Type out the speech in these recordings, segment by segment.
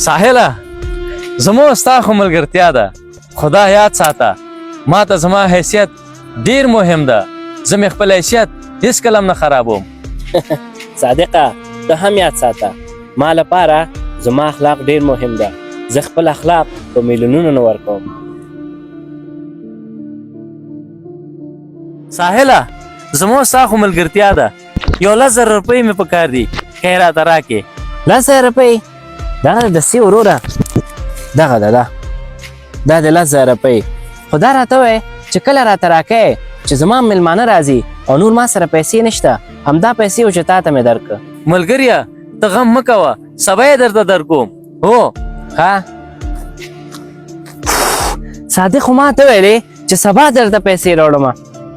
ساحله زمو ستا خو ملګرتیا ده خدا یاد ساته ما ته زما حیثیت ډیر مهم ده زه مې خپل حیثیت هیڅکله هم نه خرابوم صادقه ته هم یاد ساته ما لپاره زما اخلاق ډیر مهم ده زه خپل اخلاق په میلیونونو نه ورکوم ساحله زمو ستا خو ملګرتیا ده یو 10,000 روپۍ مې پکار دي که یې راته راکې 10,000 روپۍ دغه د سی وروره دغه ده دا د 10,000 روپۍ خو دا راته وایه چې کله راته راکې چې زما میلمانه راځي او نور ما سره پیسې نشته همدا پیسې و چې تا ته مې درکړه ملګریه ته غم مه کوه سبا یې درته درکوم هو ها صادق خو ما ته ویلې چې سبا درته پیسې راوړم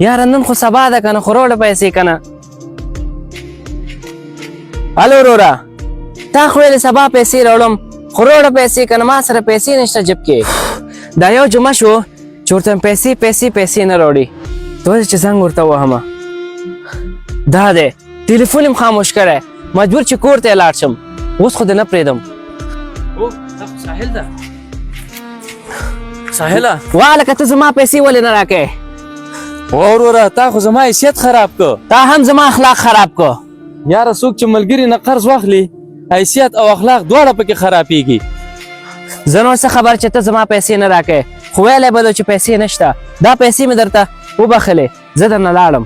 یاره نن خو سبا ده که نه خو راوړه پیسې که نه الو وروره تا خو ویلې سبا پیسې راوړم خو راوړه پیسې که نه ما سره پیسې نشته جب کې دا یو جمعه شو چې ورته پیسې نه راوړي ته چې زنګ ورته ووهمه دا دی ټلیفون یم خاموش کړی مجبور چې کور ته یې لاړ شم اوس خو دې نه پرېږدم ساحل ده ساحله والکه ته زما پیسې ولې نه راکې وروره تا خو زما حیثیت خراب کو تا هم زما اخلاق خراب کو یاره څوک چې ملګري نه قرض واخلي حیثیت او اخلاق دواړه پکې خرابېږي زه نو څه خبر چې ته زما پیسې نه راکې خو ویلی به چې پیسې نشته دا پیسې مې درته وبخلې زه درنه لاړم